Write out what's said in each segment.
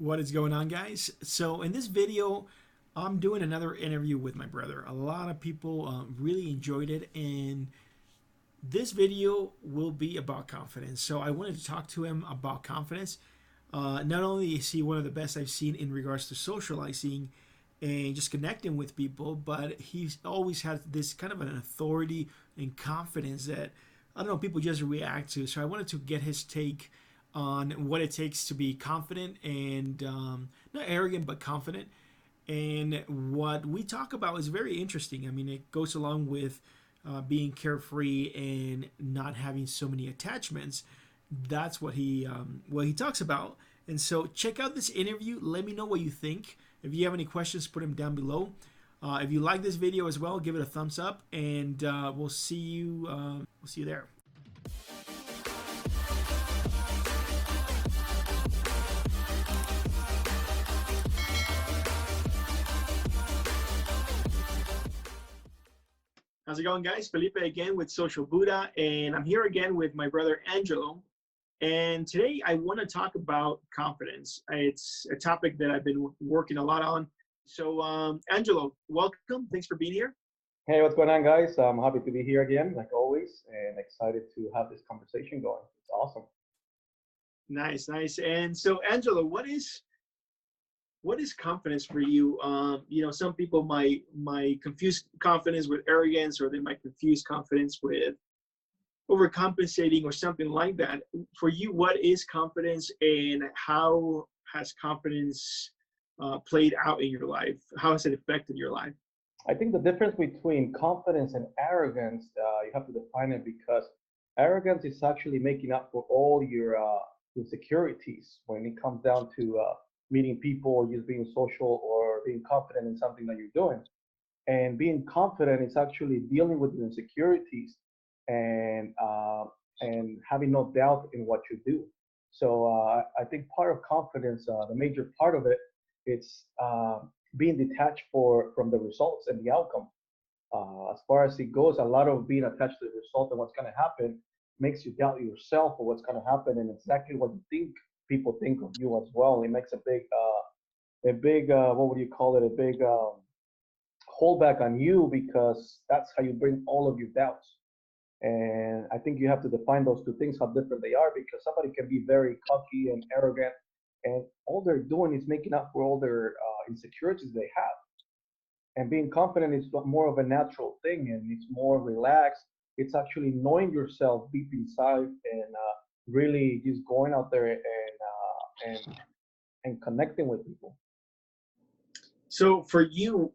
What is going on, guys? So in this video, I'm doing another interview with my brother. A lot of people really enjoyed it, and this video will be about confidence. So I wanted to talk to him about confidence. Not only is he one of the best I've seen in regards to socializing and just connecting with people, but he's always had this kind of an authority and confidence that I don't know, people just react to. So I wanted to get his take on what it takes to be confident and not arrogant, but confident. And what we talk about is very interesting. I mean, it goes along with being carefree and not having so many attachments. That's what he talks about. And so check out this interview. Let me know what you think. If you have any questions, put them down below. If you like this video as well, give it a thumbs up, and we'll see you. We'll see you there. How's it going, guys? Felipe again with Social Buddha, and I'm here again with my brother Angelo. And today I want to talk about confidence. It's a topic that I've been working a lot on. So, Angelo, welcome. Thanks for being here. Hey, what's going on, guys? I'm happy to be here again, like always, and excited to have this conversation going. It's awesome. Nice, nice. And so, Angelo, what is confidence for you? Some people might confuse confidence with arrogance, or they might confuse confidence with overcompensating or something like that. For you, what is confidence, and how has confidence played out in your life? How has it affected your life? I think the difference between confidence and arrogance, you have to define it because arrogance is actually making up for all your insecurities when it comes down to meeting people, or just being social, or being confident in something that you're doing. And being confident is actually dealing with your insecurities and having no doubt in what you do. So I think part of confidence, the major part of it, it's being detached from the results and the outcome. As far as it goes, a lot of being attached to the result and what's going to happen makes you doubt yourself or what's going to happen and exactly what you think people think of you as well. It makes a big what would you call it? A big holdback on you, because that's how you bring all of your doubts. And I think you have to define those two things, how different they are, because somebody can be very cocky and arrogant, and all they're doing is making up for all their insecurities they have. And being confident is more of a natural thing, and it's more relaxed. It's actually knowing yourself deep inside, and really just going out there and connecting with people. So for you,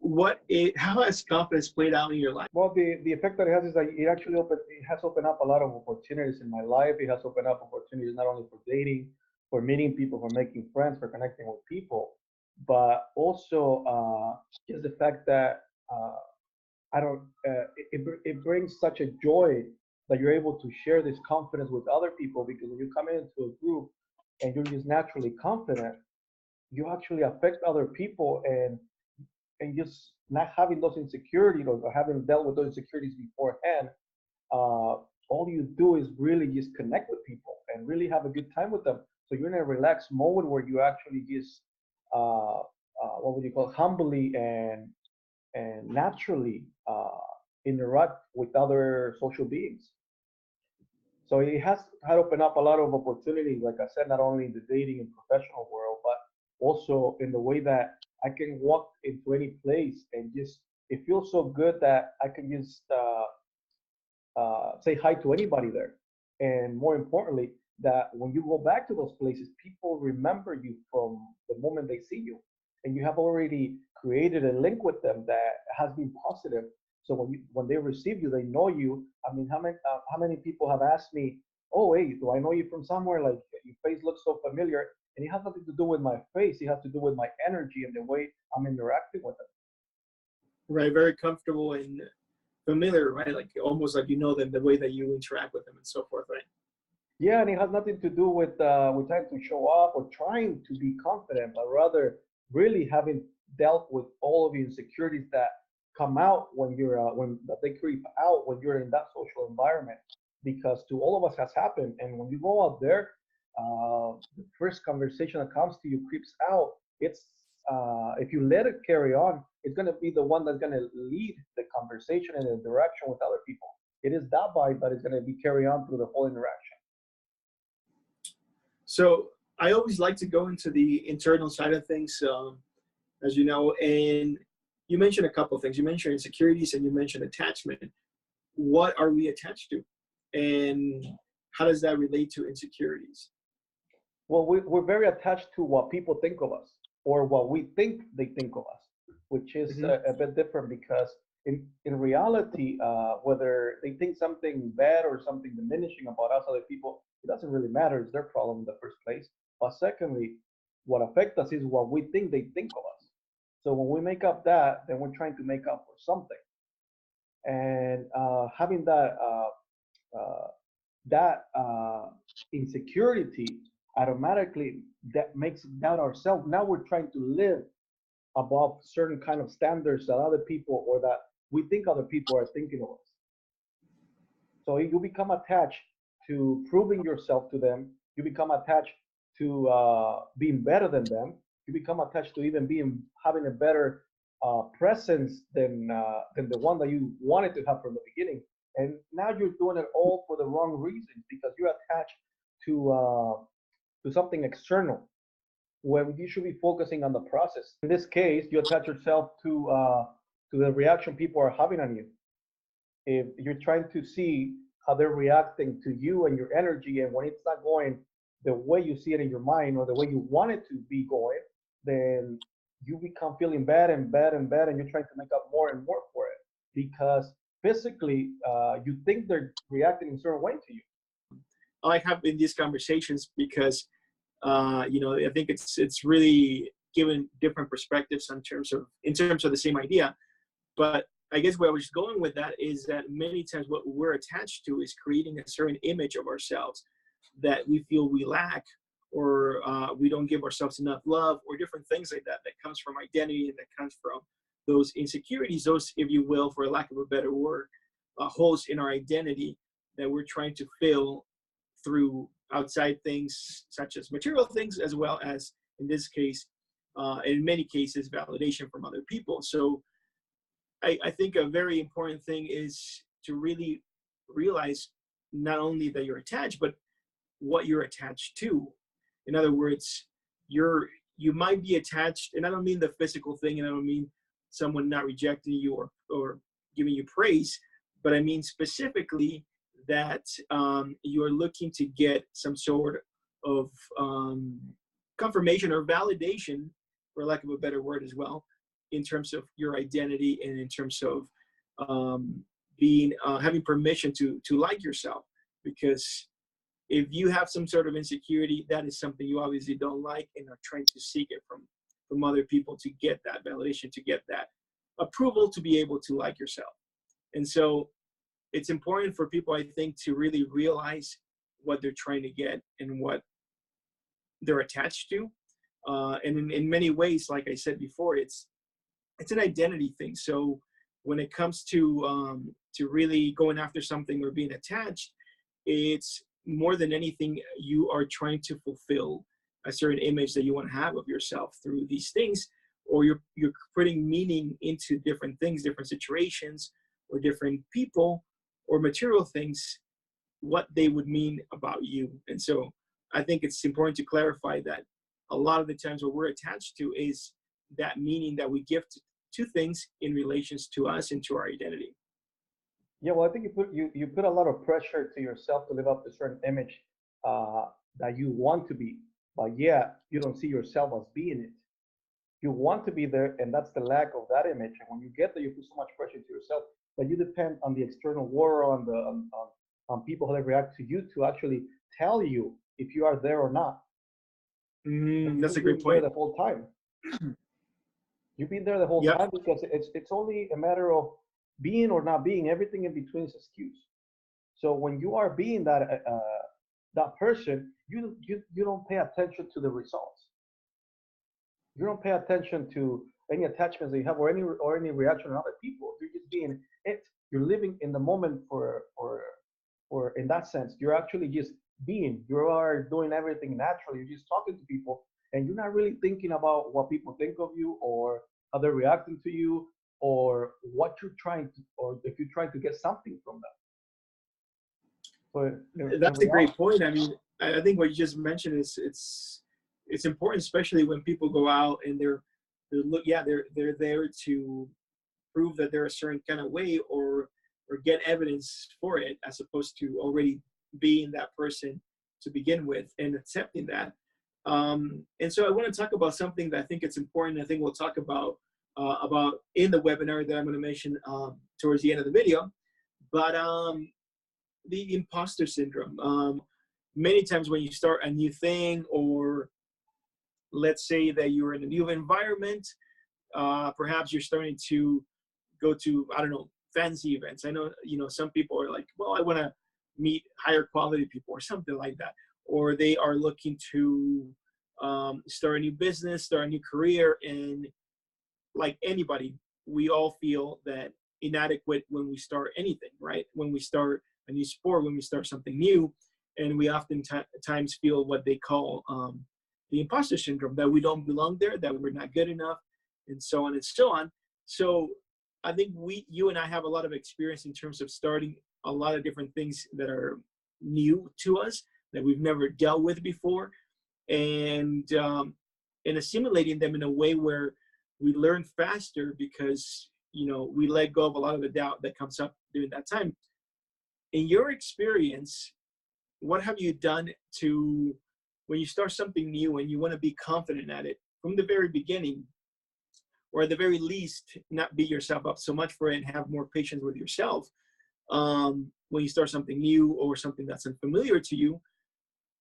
how has confidence played out in your life? Well, the effect that it has is that it has opened up a lot of opportunities in my life. It has opened up opportunities not only for dating, for meeting people, for making friends, for connecting with people, but also just the fact that I don't. It brings such a joy that you're able to share this confidence with other people, because when you come into a group and you're just naturally confident, you actually affect other people, and just not having those insecurities, or having dealt with those insecurities beforehand, all you do is really just connect with people and really have a good time with them. So you're in a relaxed mode where you actually just what would you call, humbly and naturally interact with other social beings. So it has had opened up a lot of opportunities, like I said, not only in the dating and professional world, but also in the way that I can walk into any place and just, it feels so good that I can just say hi to anybody there. And more importantly, that when you go back to those places, people remember you from the moment they see you, and you have already created a link with them that has been positive. So when they receive you, they know you. I mean, how many people have asked me, "Oh, hey, do I know you from somewhere? Like, your face looks so familiar." And it has nothing to do with my face. It has to do with my energy and the way I'm interacting with them. Right, very comfortable and familiar, right? Like almost like you know them, the way that you interact with them and so forth, right? Yeah, and it has nothing to do with trying to show off or trying to be confident, but rather really having dealt with all of the insecurities that come out when you're when that they creep out when you're in that social environment. Because to all of us has happened, and when you go out there, the first conversation that comes to you creeps out, it's if you let it carry on, it's going to be the one that's going to lead the conversation in a direction with other people. It is that vibe that is going to be carry on through the whole interaction. So I always like to go into the internal side of things, as you know, and you mentioned a couple of things. You mentioned insecurities and you mentioned attachment. What are we attached to? And how does that relate to insecurities? Well, we're very attached to what people think of us or what we think they think of us, which is Mm-hmm. a bit different because in reality, whether they think something bad or something diminishing about us, other people, it doesn't really matter. It's their problem in the first place. But secondly, what affects us is what we think they think of us. So when we make up that, then we're trying to make up for something. And having uh, that insecurity automatically that makes doubt ourselves. Now we're trying to live above certain kind of standards that other people or that we think other people are thinking of us. So you become attached to proving yourself to them. You become attached to being better than them. You become attached to even being having a better presence than the one that you wanted to have from the beginning. And now you're doing it all for the wrong reasons because you're attached to something external when you should be focusing on the process. In this case, you attach yourself to the reaction people are having on you. If you're trying to see how they're reacting to you and your energy, and when it's not going the way you see it in your mind or the way you want it to be going, then you become feeling bad and bad and bad, and you're trying to make up more and more for it because physically you think they're reacting in a certain way to you. I like having these conversations because, I think it's really given different perspectives in terms of the same idea. But I guess where I was going with that is that many times what we're attached to is creating a certain image of ourselves that we feel we lack, or we don't give ourselves enough love, or different things like that comes from identity and that comes from those insecurities, those, if you will, for lack of a better word, holes in our identity that we're trying to fill through outside things such as material things, as well as, in this case, in many cases, validation from other people. So I think a very important thing is to really realize not only that you're attached, but what you're attached to. In other words, you might be attached, and I don't mean the physical thing, and I don't mean someone not rejecting you or giving you praise, but I mean specifically that you're looking to get some sort of confirmation or validation, for lack of a better word as well, in terms of your identity and in terms of being having permission to like yourself. Because if you have some sort of insecurity, that is something you obviously don't like and are trying to seek it from other people to get that validation, to get that approval, to be able to like yourself. And so it's important for people, I think, to really realize what they're trying to get and what they're attached to. And in many ways, like I said before, it's an identity thing. So when it comes to really going after something or being attached, it's more than anything, you are trying to fulfill a certain image that you want to have of yourself through these things, or you're putting meaning into different things, different situations, or different people, or material things, what they would mean about you. And so I think it's important to clarify that a lot of the times what we're attached to is that meaning that we give to things in relations to us and to our identity. Yeah, well, I think you put a lot of pressure to yourself to live up to a certain image that you want to be, but yeah, you don't see yourself as being it. You want to be there, and that's the lack of that image. And when you get there, you put so much pressure to yourself that you depend on the external world, on people that react to you to actually tell you if you are there or not. That's a great There point. the whole time. You've been there the whole Yep. time because it's only a matter of being or not being. Everything in between is excuse. So when you are being that person, you don't pay attention to the results. You don't pay attention to any attachments that you have or any reaction on other people. You're just being it. You're living in the moment for in that sense. You're actually just being. You are doing everything naturally. You're just talking to people, and you're not really thinking about what people think of you or how they're reacting to you or what you're trying to, or if you're trying to get something from them. So in That's a reality, great point. I mean, I think what you just mentioned is it's important, especially when people go out and they're look yeah they're there to prove that they're a certain kind of way or get evidence for it as opposed to already being that person to begin with and accepting that. And so I want to talk about something that I think it's important. I think we'll talk about in the webinar that I'm going to mention towards the end of the video. But the imposter syndrome. Many times when you start a new thing, or let's say that you're in a new environment, perhaps you're starting to go to, I don't know, fancy events. I know, some people are like, well, I want to meet higher quality people or something like that. Or they are looking to start a new business, start a new career. And like anybody, we all feel that inadequate when we start anything, right? When we start a new sport, when we start something new, and we often times feel what they call the imposter syndrome, that we don't belong there, that we're not good enough, and so on and so on. So I think you and I have a lot of experience in terms of starting a lot of different things that are new to us that we've never dealt with before, and assimilating them in a way where we learn faster because we let go of a lot of the doubt that comes up during that time. In your experience, what have you done to, when you start something new and you want to be confident at it from the very beginning, or at the very least not beat yourself up so much for it and have more patience with yourself, when you start something new or something that's unfamiliar to you?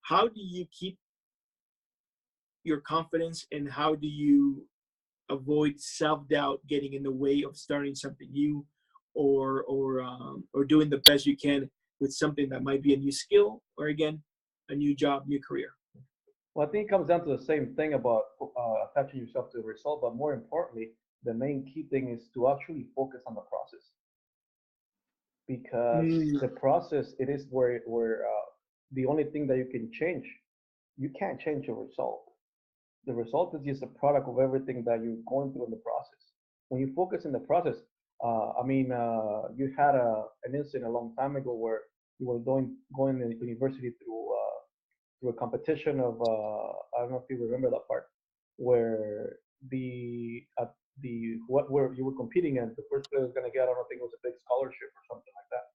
How do you keep your confidence, and how do you avoid self-doubt getting in the way of starting something new, or doing the best you can with something that might be a new skill, or again, a new job, new career? well, I think it comes down to the same thing about attaching yourself to the result, but more importantly, the main key thing is to actually focus on the process, because Mm, the process, it is where the only thing that you can change. You can't change the result. The result is just a product of everything that you're going through in the process. When you focus in the process, you had an incident a long time ago where you were going to university through a competition of I don't know if you remember that part, where the what where you were competing and the first player was going to get, I don't think it was a big scholarship or something like that,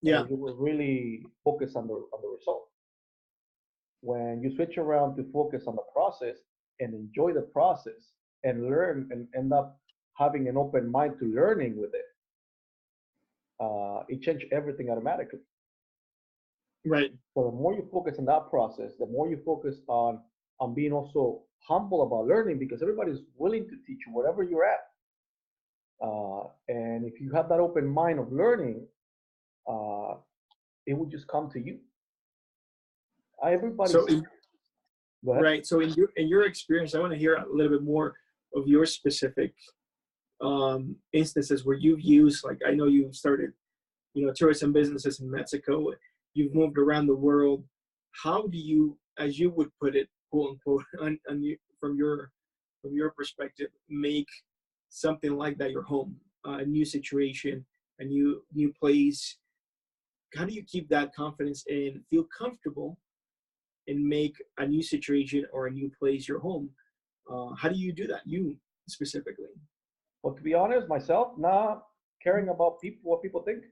yeah. and you were really focused on the result. When you switch around to focus on the process and enjoy the process and learn and end up having an open mind to learning with it, it changes everything automatically. Right. So the more you focus on that process, the more you focus on being also humble about learning, because everybody's willing to teach you whatever you're at. And if you have that open mind of learning, uh, it will just come to you. So Everybody's go ahead. right. So in your experience, I want to hear a little bit more of your specific instances where you've used, like, I know you've started, tourism businesses in Mexico. You've moved around the world. How do you, as you would put it, quote unquote, from your perspective, make something like that your home, a new situation, a new place? How do you keep that confidence and feel comfortable and make a new situation or a new place your home? How do you do that, you specifically? But to be honest, myself, not caring about people, what people think,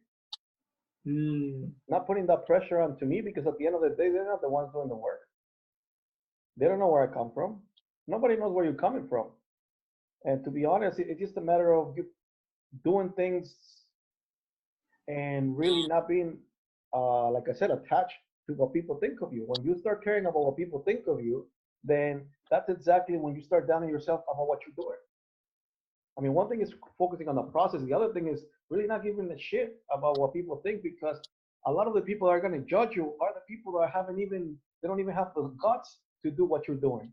Mm, not putting that pressure onto me, because at the end of the day, they're not the ones doing the work. They don't know where I come from. Nobody knows where you're coming from. And to be honest, it's just a matter of you doing things and really not being, like I said, attached to what people think of you. When you start caring about what people think of you, then that's exactly when you start doubting yourself about what you're doing. I mean, one thing is focusing on the process. The other thing is really not giving a shit about what people think, because a lot of the people that are going to judge you are the people that they don't even have the guts to do what you're doing.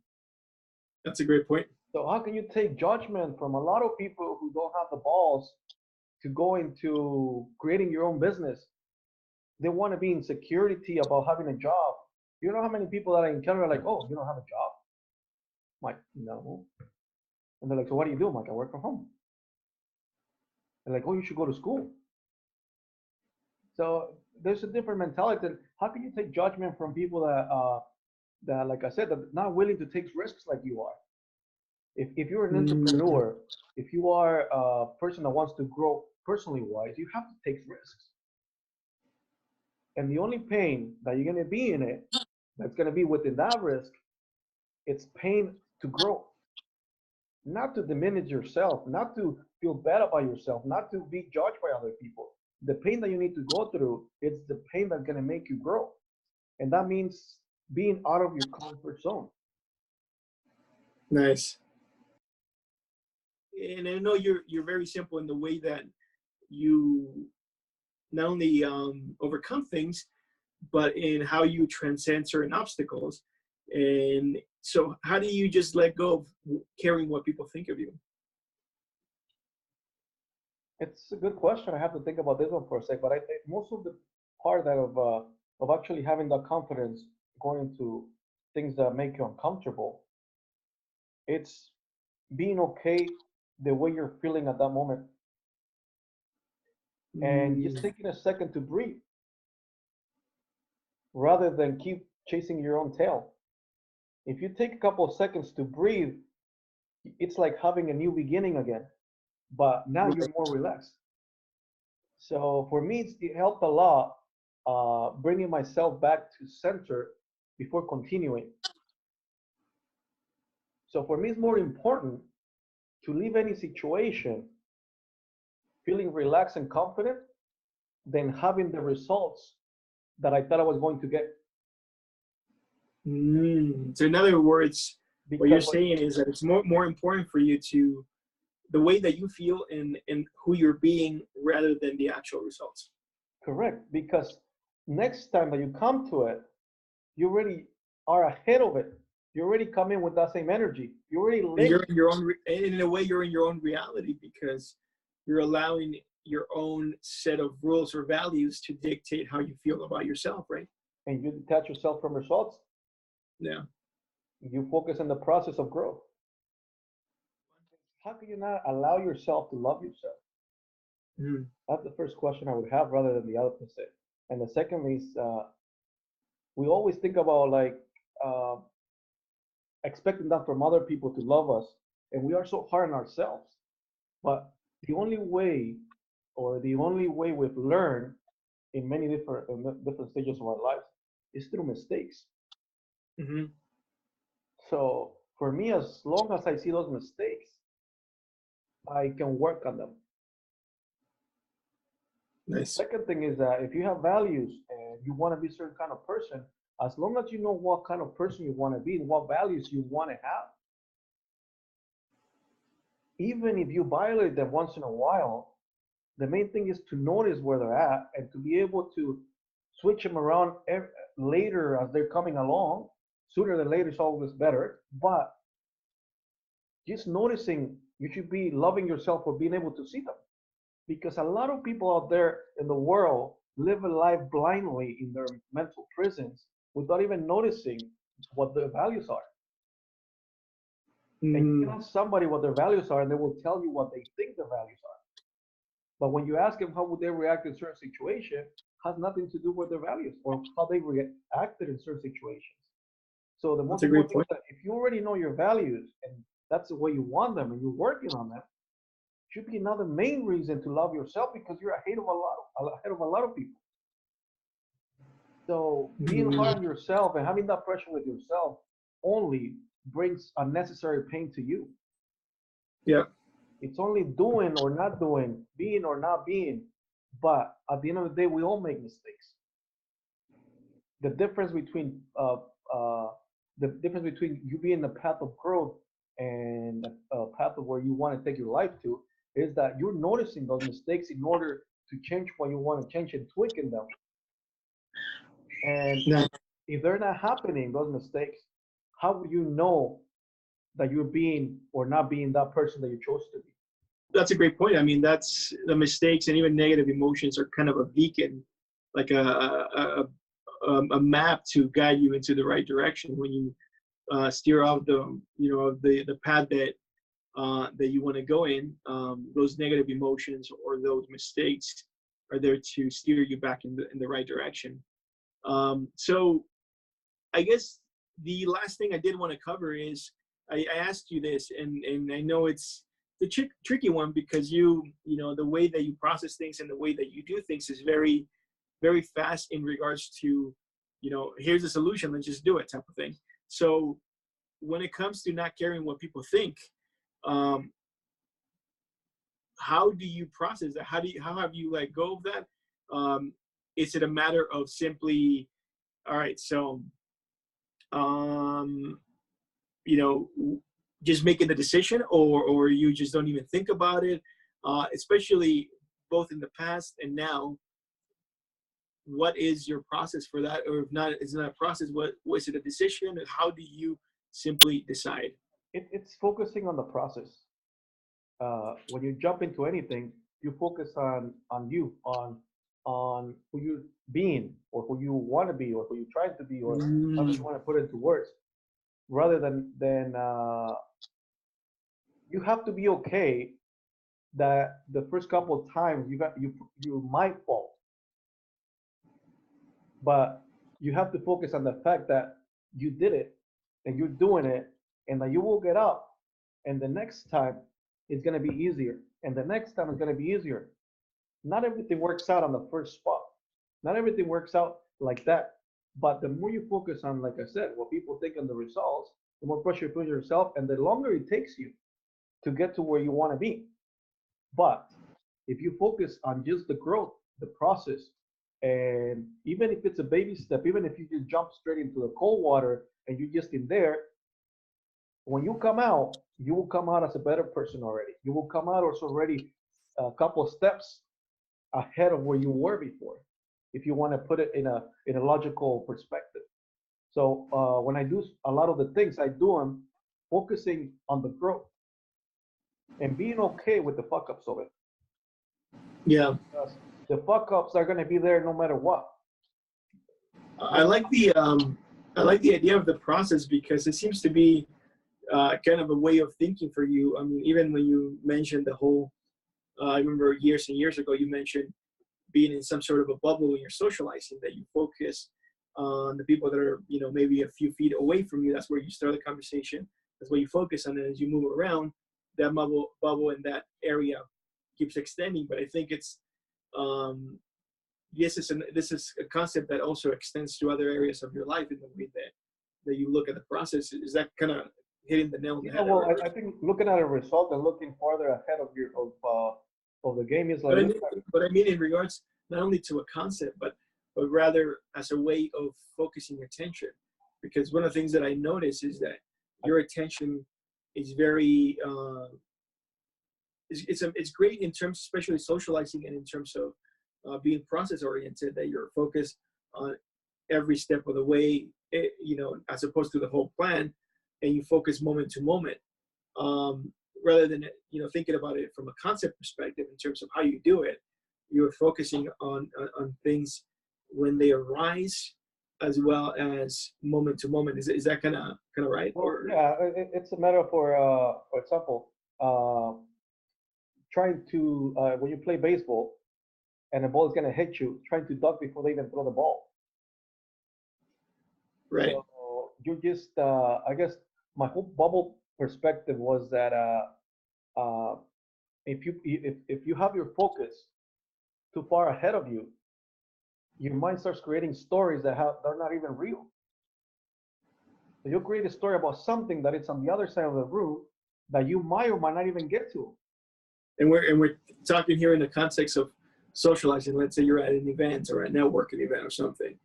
that's a great point. So how can you take judgment from a lot of people who don't have the balls to go into creating your own business? They want to be in security about having a job. You know how many people that I encounter are like, oh, you don't have a job? I'm like, no. And they're like, so what do you do? I'm like, I work from home. They're like, oh, you should go to school. So there's a different mentality. How can you take judgment from people that, like I said, that are not willing to take risks like you are? If you're an Mm, entrepreneur, if you are a person that wants to grow personally wise, you have to take risks. And the only pain that you're going to be in it, that's going to be within that risk, it's pain to grow, not to diminish yourself, not to feel bad about yourself, not to be judged by other people. The pain that you need to go through, it's the pain that's going to make you grow. And that means being out of your comfort zone. nice. And I know you're very simple in the way that you not only overcome things, but in how you transcend certain obstacles. And so, how do you just let go of caring what people think of you? It's a good question. I have to think about this one for a sec, but I think most of the part that of actually having that confidence going into things that make you uncomfortable, it's being okay the way you're feeling at that moment, and just Mm, taking a second to breathe rather than keep chasing your own tail. If you take a couple of seconds to breathe, it's like having a new beginning again, but now you're right. more relaxed. So for me, it helped a lot bringing myself back to center before continuing. So for me, it's more important to leave any situation feeling relaxed and confident than having the results that I thought I was going to get. So, in other words, what you're Because what, saying is that it's more important for you to the way that you feel and who you're being rather than the actual results. correct, because next time that you come to it, you already are ahead of it. You already come in with that same energy. You already And linked. you're in your own in a way you're in your own reality because you're allowing your own set of rules or values to dictate how you feel about yourself, right? And you detach yourself from results. Yeah. You focus on the process of growth. How can you not allow yourself to love yourself? Mhm. That's the first question I would have rather than the opposite. And the second is we always think about like uh, expecting that from other people to love us, and we are so hard on ourselves. But the only way, or the only way we've learned in many different stages of our lives, is through mistakes. Mhm. So for me, as long as I see those mistakes, I can work on them. The Nice. second thing is that if you have values and you want to be a certain kind of person, as long as you know what kind of person you want to be and what values you want to have, even if you violate them once in a while, the main thing is to notice where they're at and to be able to switch them around later as they're coming along. Sooner than later is always better, but just noticing, you should be loving yourself for being able to see them. Because a lot of people out there in the world live a life blindly in their mental prisons without even noticing what their values are. And you can Mm, ask somebody what their values are, and they will tell you what they think their values are. But when you ask them how would they react in certain situation, has nothing to do with their values or how they reacted in certain situations. So the that's most a great important thing is point. that if you already know your values and that's the way you want them and you're working on them, should be another main reason to love yourself because you're ahead of a lot of people. So being Mm, hard on yourself and having that pressure with yourself only brings unnecessary pain to you. yeah. It's only doing or not doing, being or not being. But at the end of the day, we all make mistakes. The difference between you being the path of growth and a path of where you want to take your life to is that you're noticing those mistakes in order to change what you want to change and tweaking them. And No, if they're not happening, those mistakes, how would you know that you're being or not being that person that you chose to be? that's a great point. I mean, that's the mistakes and even negative emotions are kind of a beacon, like a map to guide you into the right direction when you steer off the path that you want to go in. Those negative emotions or those mistakes are there to steer you back in the right direction. So I guess the last thing I did want to cover is I asked you this, and I know it's the tricky one because the way that you process things and the way that you do things is very, very fast in regards to, here's a solution, let's just do it type of thing. So when it comes to not caring what people think, how do you process that? How have you let go of that? Is it a matter of simply, all right, so you know, just making the decision, or you just don't even think about it, especially both in the past and now? What is your process for that? Or if not, it's not a process, what was it, a decision? And how do you simply decide? It's focusing on the process. When you jump into anything, you focus on you, on who you're being, or who you want to be, or who you're trying to be, or however you Mm, want to put it into words, rather than you have to be okay that the first couple of times you might fall, but you have to focus on the fact that you did it and you're doing it, and that you will get up, and the next time it's going to be easier, and the next time it's going to be easier. Not everything works out on the first spot. Not everything works out like that. But the more you focus on, like I said, what people think on the results, the more pressure you put on yourself, and the longer it takes you to get to where you want to be. But if you focus on just the growth, the process, and even if it's a baby step, even if you just jump straight into the cold water and you're just in there, when you come out, you will come out as a better person already. You will come out also already a couple of steps ahead of where you were before, if you want to put it in a logical perspective. So when I do a lot of the things, I do them focusing on the growth and being okay with the fuck ups of it, yeah, because the fuck ups are going to be there no matter what. I No matter. like the I like the idea of the process because it seems to be kind of a way of thinking for you. I mean, even when you mentioned the whole, I remember years and years ago you mentioned being in some sort of a bubble when you're socializing, that you focus on the people that are, maybe a few feet away from you. That's where you start the conversation. That's where you focus on it. As you move around, that bubble in that area keeps extending. But I think it's this is a concept that also extends to other areas of your life in the way that you look at the process. Is that kind of hitting the nail on the Yeah, head? well, I think looking at a result and looking farther ahead of the game is like But I look mean, at. in regards not only to a concept, but rather as a way of focusing attention. Because one of the things that I notice is that your attention is very it's great in terms, especially socializing, and in terms of being process oriented. That you're focused on every step of the way, as opposed to the whole plan, and you focus moment to moment. Rather than thinking about it from a concept perspective in terms of how you do it, you're focusing on things when they arise, as well as moment to moment. Is that kind of right? Well, Or yeah, it's a matter for example, uh, trying to when you play baseball and the ball is going to hit you, trying to duck before they even throw the ball. right? So you just, I guess, my whole bubble perspective was that uh, if you have your focus too far ahead of you, your mind starts creating stories they're not even real. So you create a story about something that is on the other side of the room that you might or might not even get to. And we're talking here in the context of socializing. Let's say you're at an event or a networking event or something.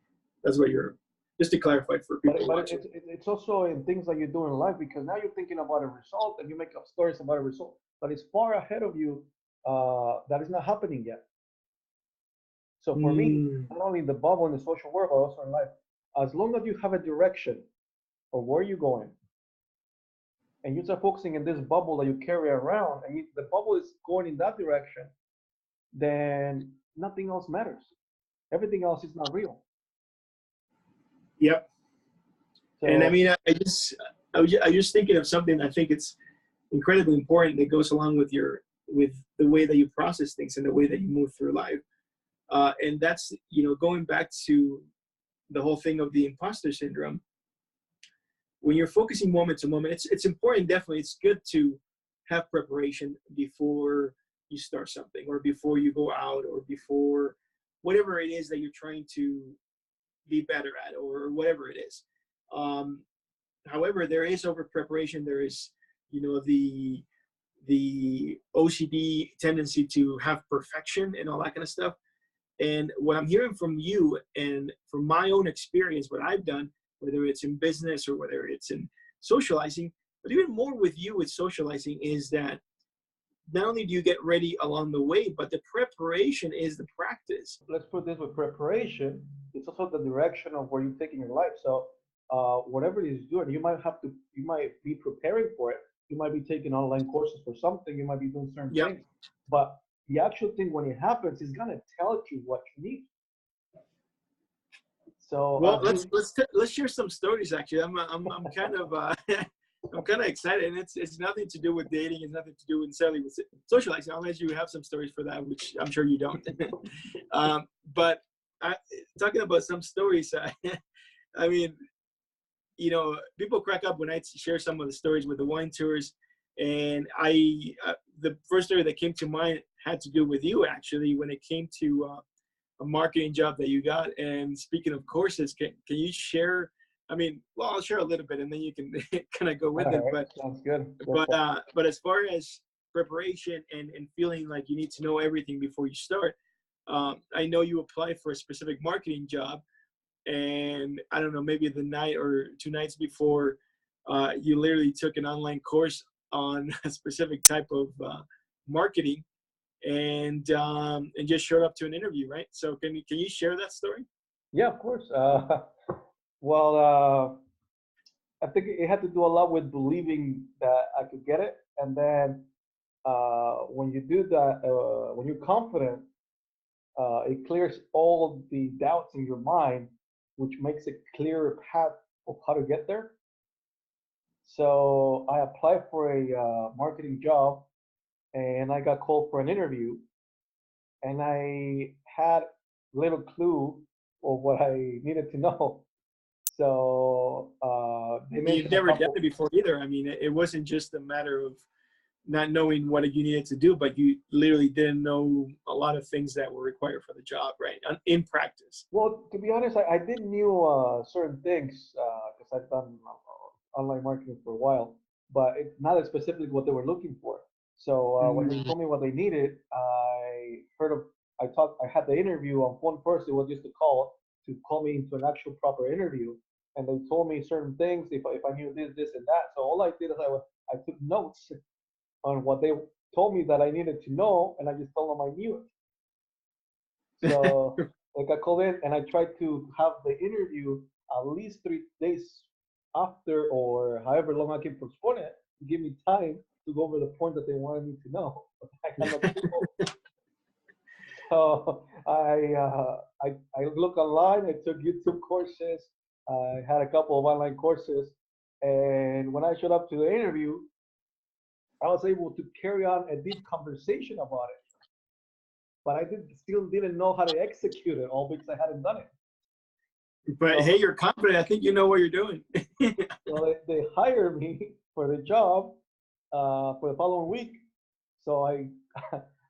That's what you're. Just to clarify for people But watching. it's also in things that you do in life, because now you're thinking about a result and you make up stories about a result that is far ahead of you, that is not happening yet. So for me, Mm. not only in the bubble in the social world, but also in life, as long as you have a direction of where you're going, and you start focusing in this bubble that you carry around, and the bubble is going in that direction, then nothing else matters. Everything else is not real. Yep. And I So mean, I was just thinking of something. I think it's incredibly important that goes along with with the way that you process things and the way that you move through life. And that's, going back to the whole thing of the imposter syndrome. When you're focusing moment to moment, it's important. Definitely, it's good to have preparation before you start something, or before you go out, or before whatever it is that you're trying to be better at, or whatever it is. However, there is over preparation. There is, the OCD tendency to have perfection and all that kind of stuff. And what I'm hearing from you, and from my own experience, what I've done, whether it's in business or whether it's in socializing, but even more with you with socializing, is that not only do you get ready along the way, but the preparation is the practice. let's put this with preparation. It's also the direction of where you're taking your life. So whatever it is you're doing, you might be preparing for it. You might be taking online courses for something. You might be doing certain Yep. things, but the actual thing when it happens is gonna tell you what you need. So Well, let's share some stories. Actually, I'm kind of I'm kind of excited, and it's nothing to do with dating. It's nothing to do necessarily with socializing, unless you have some stories for that, which I'm sure you don't. But talking about some stories, I mean, people crack up when I share some of the stories with the wine tours, and the first story that came to mind had to do with you, actually, when it came to a marketing job that you got. And speaking of courses, can you share? I mean, well, I'll share a little bit, and then you can kind of go with all it. right, But sounds good. but as far as preparation and feeling like you need to know everything before you start, I know you applied for a specific marketing job, and I don't know, maybe the night or 2 nights before, you literally took an online course on a specific type of marketing, and just showed up to an interview, right? So can you share that story? Yeah, of course. Well, I think it had to do a lot with believing that I could get it, and then when you do that, when you're confident, it clears all the doubts in your mind, which makes a clearer path of how to get there. So I applied for a marketing job, and I got called for an interview, and I had little clue of what I needed to know. So they You've mentioned a never done couple. it before either. I mean, it wasn't just a matter of not knowing what you needed to do, but you literally didn't know a lot of things that were required for the job, right? In practice. Well, to be honest, I did knew certain things because I've done online marketing for a while, but it's not as specifically what they were looking for. So when they Mm. told me what they needed, I had the interview on phone first. It was just a call to call me into an actual proper interview, and they told me certain things if I knew this, and that. So all I did is I took notes on what they told me that I needed to know, and I just told them I knew it. So like I called in and I tried to have the interview at least 3 days after or however long I can postpone it to give me time to go over the point that they wanted me to know. But I had no clue. So I looked online, I took YouTube courses, I had a couple of online courses, and when I showed up to the interview, I was able to carry on a deep conversation about it. But still didn't know how to execute it all because I hadn't done it. But hey, So, you're confident. I think you know what you're doing. so they hired me for the job for the following week. So I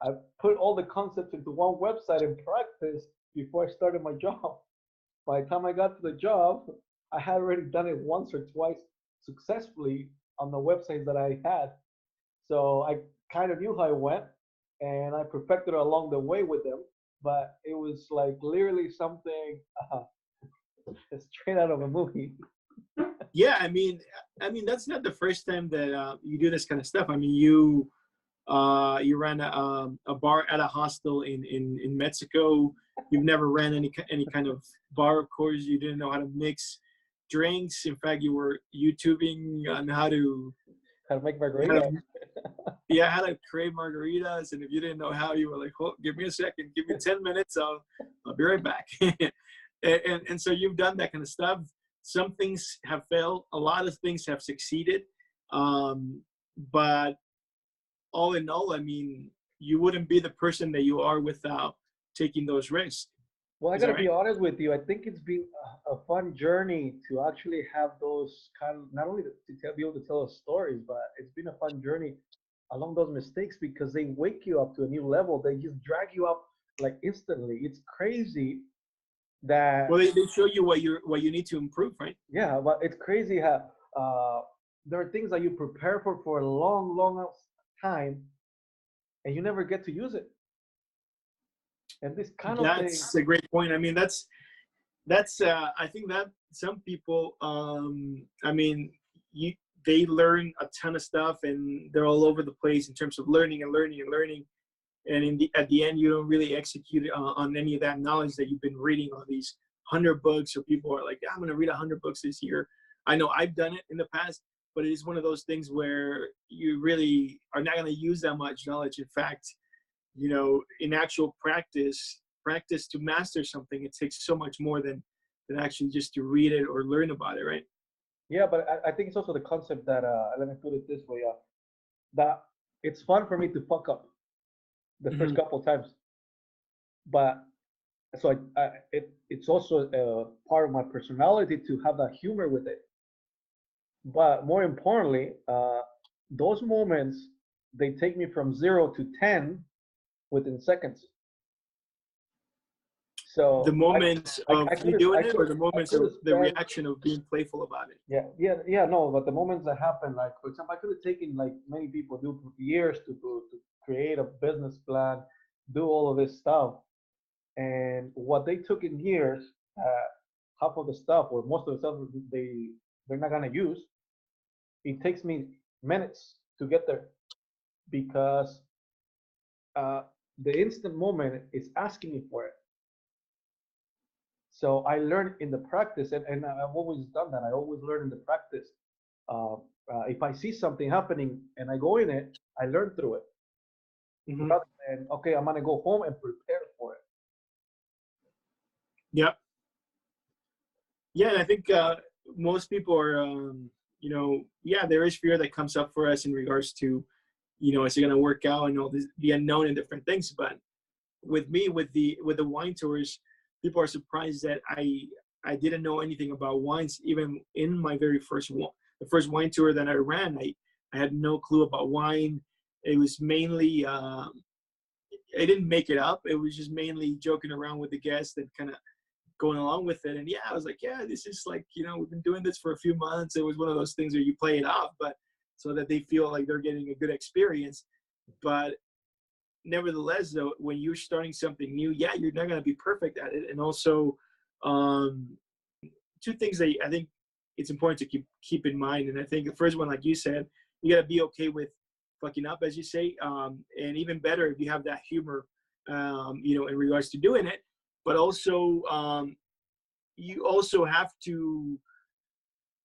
I put all the concepts into one website and practice before I started my job. By the time I got to the job, I had already done it once or twice successfully on the websites that I had. So I kind of knew how it went, and I perfected it along the way with them. But it was like literally something straight out of a movie. Yeah, I mean that's not the first time that you do this kind of stuff. I mean, you ran a bar at a hostel in Mexico. You've never ran any kind of bar, of course. You didn't know how to mix drinks. In fact, you were YouTubing on How to make how margarita. to yeah, how to create margaritas. And if you didn't know how, you were like, "Hold, give me a second, give me 10 minutes, I'll be right back." And so you've done that kind of stuff. some things have failed, a lot of things have succeeded, but all in all, I mean, you wouldn't be the person that you are without taking those risks. Well, I Is that gotta be right? honest with you. I think it's been a fun journey to actually have those kind of, not only be able to tell us stories, but it's been a fun journey along those mistakes because they wake you up to a new level. They just drag you up like instantly. It's crazy that, Well, they show you what you need to improve, right? yeah, but it's crazy how there are things that you prepare for a long, long time and you never get to use it. And this kind of thing, That's a great point. I mean, that's I think that some people, I mean, you they learn a ton of stuff and they're all over the place in terms of learning and learning and learning, and at the end you don't really execute on any of that knowledge that you've been reading, all these 100 books, or people are like, yeah, I'm going to read 100 books this year. I know I've done it in the past, but it is one of those things where you really are not going to use that much knowledge. In fact, in actual practice to master something, it takes so much more than actually just to read it or learn about it, right? yeah, but I think it's also the concept that, let me put it this way, that it's fun for me to fuck up the first Hmm. couple times, but so it's also part of my personality to have that humor with it. But more importantly, those moments, they take me from 0 to 10 within seconds. The So moments of you doing it, or the I moments could have of the spent, reaction of being playful about it? yeah, no, but the moments that happen, like for example, I could have taken, like many people do, years to create a business plan, do all of this stuff, and what they took in years, half of the stuff or most of the stuff they're not gonna use. It takes me minutes to get there because uh, the instant moment is asking me for it. So I learned in the practice, and I've always done that. I always learn in the practice. Uh, if I see something happening and I go in it, I learn through it. Hmm. Rather than, okay, I'm gonna go home and prepare for it. Yeah, yeah. And I think most people are, yeah, there is fear that comes up for us in regards to, is it going to work out and all this, the unknown and different things. But with me, with the wine tours, people are surprised that I didn't know anything about wines. Even in my very first one, the first wine tour that I ran, I had no clue about wine. It was mainly I didn't make it up. It was just mainly joking around with the guests and kind of going along with it. And yeah, I was like, yeah, this is like, we've been doing this for a few months. It was one of those things where you play it off, but so that they feel like they're getting a good experience. But nevertheless, though, when you're starting something new, yeah, you're not going to be perfect at it. And also, um, two things that I think it's important to keep in mind. And I think the first one, like you said, you got to be okay with fucking up, as you say, and even better if you have that humor, in regards to doing it. But also, you also have to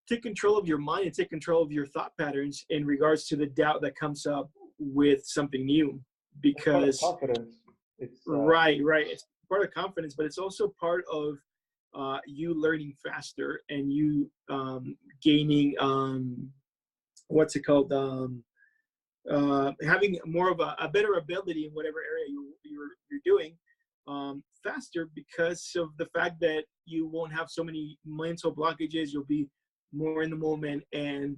take control of your mind and take control of your thought patterns in regards to the doubt that comes up with something new, It's part of because confidence. It's right, it's part of confidence, but it's also part of you learning faster and you gaining what's it called, having more of a better ability in whatever area you're doing faster, because of the fact that you won't have so many mental blockages. You'll be more in the moment, and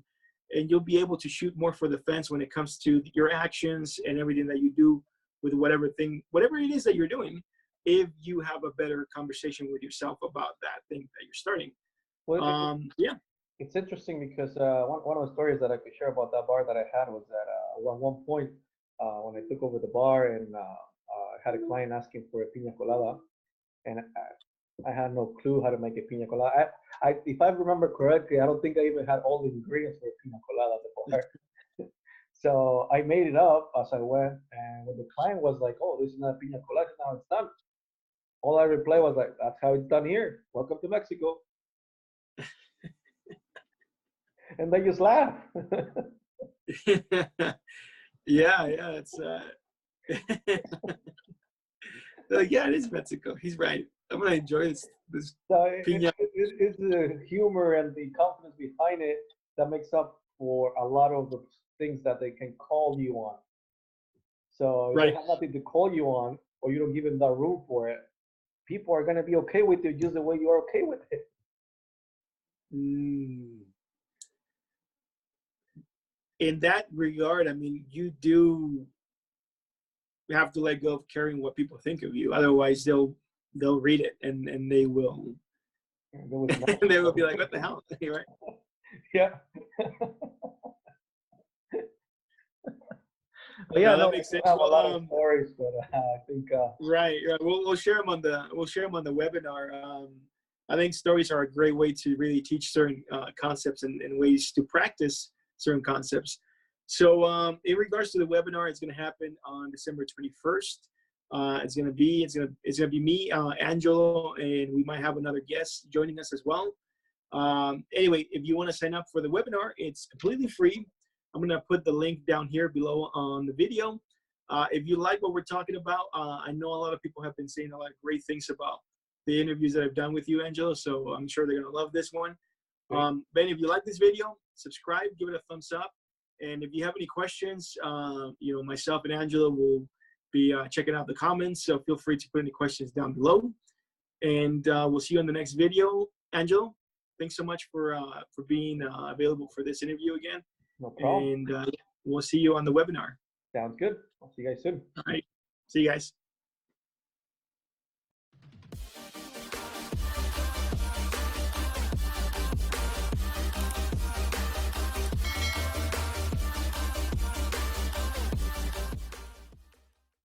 you'll be able to shoot more for the fence when it comes to your actions and everything that you do with whatever it is that you're doing, if you have a better conversation with yourself about that thing that you're starting. well, Yeah. it's interesting because one of the stories that I could share about that bar that I had was that at one point when I took over the bar and I had a client asking for a pina colada, and I had no clue how to make a pina colada. If I remember correctly, I don't think I even had all the ingredients for a pina colada at the bar. So I made it up as I went, and when the client was like, "Oh, this is not a pina colada, now it's done." All I replied was like, "That's how it's done here. Welcome to Mexico." And they just laugh. Yeah, it's like, yeah, it is Mexico. He's right. I'm gonna enjoy this This So piña. it's the humor and the confidence behind it that makes up for a lot of the things that they can call you on. So if they Right. have nothing to call you on, or you don't give them that room for it, people are gonna be okay with you just the way you are okay with it. Mm. In that regard, I mean, you do have to let go of caring what people think of you. Otherwise, they'll read it and they will And there was they will be no, like, what the hell, right? yeah. But yeah, No, no, that I makes do sense. have a Well, lot of stories, but I think right, right. We'll share them on the webinar. I think stories are a great way to really teach certain concepts and ways to practice certain concepts. So, in regards to the webinar, it's going to happen on December 21st. It's gonna be me, Angelo, and we might have another guest joining us as well. Anyway, if you want to sign up for the webinar, it's completely free. I'm going to put the link down here below on the video. If you like what we're talking about, I know a lot of people have been saying a lot of great things about the interviews that I've done with you, Angelo, so I'm sure they're going to love this one. Ben, if you like this video, subscribe, give it a thumbs up. And if you have any questions, myself and Angelo will be checking out the comments, so feel free to put any questions down below. And we'll see you on the next video. Angelo, thanks so much for being available for this interview again. no problem. And we'll see you on the webinar. Sounds good. I'll see you guys soon. All right. See you guys.